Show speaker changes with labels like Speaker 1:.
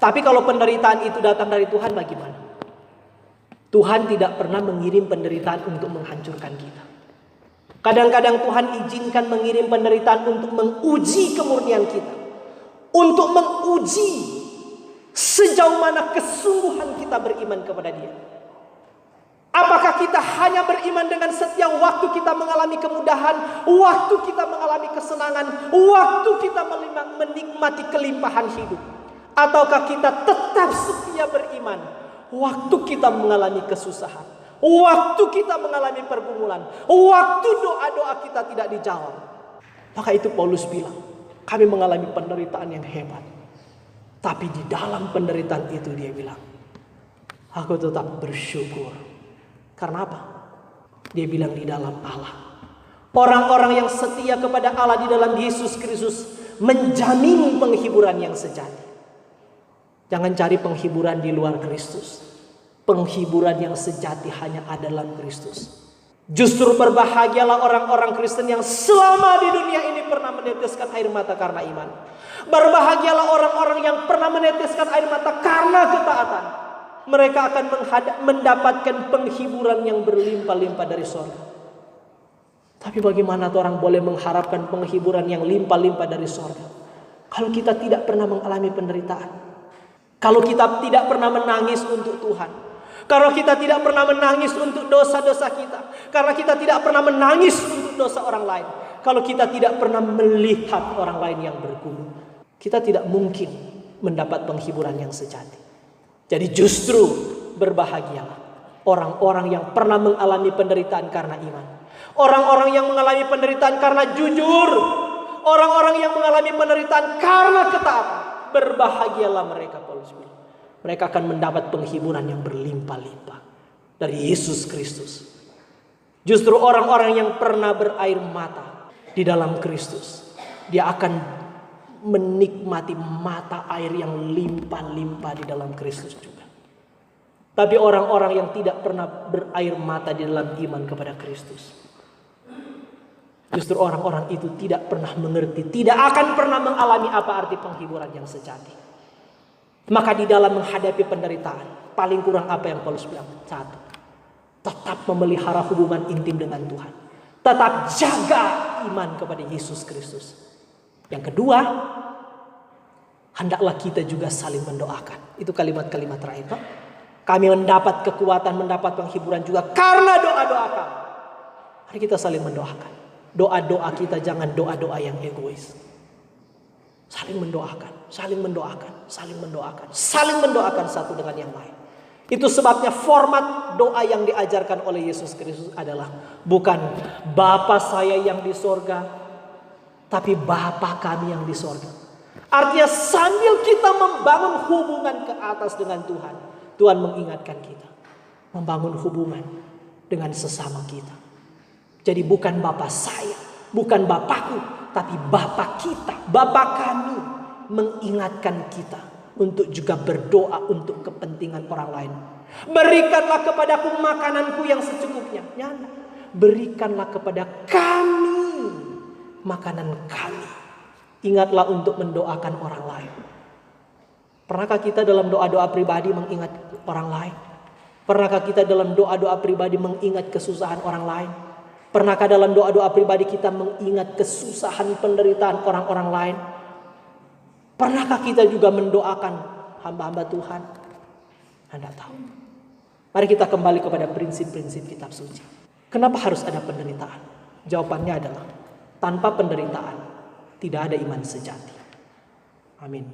Speaker 1: Tapi kalau penderitaan itu datang dari Tuhan, bagaimana? Tuhan tidak pernah mengirim penderitaan untuk menghancurkan kita. Kadang-kadang Tuhan izinkan mengirim penderitaan untuk menguji kemurnian kita. Untuk menguji sejauh mana kesungguhan kita beriman kepada Dia. Apakah kita hanya beriman dengan setiap waktu kita mengalami kemudahan, waktu kita mengalami kesenangan, waktu kita menikmati kelimpahan hidup? Ataukah kita tetap setia beriman waktu kita mengalami kesusahan, waktu kita mengalami pergumulan, waktu doa-doa kita tidak dijawab? Maka itu Paulus bilang, kami mengalami penderitaan yang hebat. Tapi di dalam penderitaan itu dia bilang, aku tetap bersyukur. Karena apa? Dia bilang di dalam Allah. Orang-orang yang setia kepada Allah di dalam Yesus Kristus menjamin penghiburan yang sejati. Jangan cari penghiburan di luar Kristus. Penghiburan yang sejati hanya ada dalam Kristus. Justru berbahagialah orang-orang Kristen yang selama di dunia ini pernah meneteskan air mata karena iman. Berbahagialah orang-orang yang pernah meneteskan air mata karena ketaatan. Mereka akan mendapatkan penghiburan yang berlimpah-limpah dari surga. Tapi bagaimana orang boleh mengharapkan penghiburan yang limpah-limpah dari surga kalau kita tidak pernah mengalami penderitaan? Kalau kita tidak pernah menangis untuk Tuhan, kalau kita tidak pernah menangis untuk dosa-dosa kita, karena kita tidak pernah menangis untuk dosa orang lain, kalau kita tidak pernah melihat orang lain yang bergumul, kita tidak mungkin mendapat penghiburan yang sejati. Jadi justru berbahagialah orang-orang yang pernah mengalami penderitaan karena iman. Orang-orang yang mengalami penderitaan karena jujur. Orang-orang yang mengalami penderitaan karena ketaatan. Berbahagialah mereka, Paulus bilang. Mereka akan mendapat penghiburan yang berlimpah-limpah dari Yesus Kristus. Justru orang-orang yang pernah berair mata di dalam Kristus, dia akan menikmati mata air yang limpah-limpah di dalam Kristus juga. Tapi orang-orang yang tidak pernah berair mata di dalam iman kepada Kristus, justru orang-orang itu tidak pernah mengerti, tidak akan pernah mengalami apa arti penghiburan yang sejati. Maka di dalam menghadapi penderitaan, paling kurang apa yang Paulus bilang? Satu, tetap memelihara hubungan intim dengan Tuhan. Tetap jaga iman kepada Yesus Kristus. Yang kedua, hendaklah kita juga saling mendoakan. Itu kalimat-kalimat terakhir, Pak. Kami mendapat kekuatan, mendapat penghiburan juga karena doa-doa kami. Mari kita saling mendoakan. Doa-doa kita jangan doa-doa yang egois. Saling mendoakan, saling mendoakan, saling mendoakan, saling mendoakan satu dengan yang lain. Itu sebabnya format doa yang diajarkan oleh Yesus Kristus adalah bukan Bapa saya yang di sorga, tapi Bapa kami yang di sorga. Artinya sambil kita membangun hubungan ke atas dengan Tuhan, Tuhan mengingatkan kita membangun hubungan dengan sesama kita. Jadi bukan Bapa saya, bukan Bapakku, tapi Bapa kita, Bapa kami mengingatkan kita untuk juga berdoa untuk kepentingan orang lain. Berikanlah kepadaku makananku yang secukupnya. Nyata. Berikanlah kepada kami makanan kami. Ingatlah untuk mendoakan orang lain. Pernahkah kita dalam doa-doa pribadi mengingat orang lain? Pernahkah kita dalam doa-doa pribadi mengingat kesusahan orang lain? Pernahkah dalam doa-doa pribadi kita mengingat kesusahan penderitaan orang-orang lain? Pernahkah kita juga mendoakan hamba-hamba Tuhan? Anda tahu. Mari kita kembali kepada prinsip-prinsip kitab suci. Kenapa harus ada penderitaan? Jawabannya adalah tanpa penderitaan tidak ada iman sejati. Amin.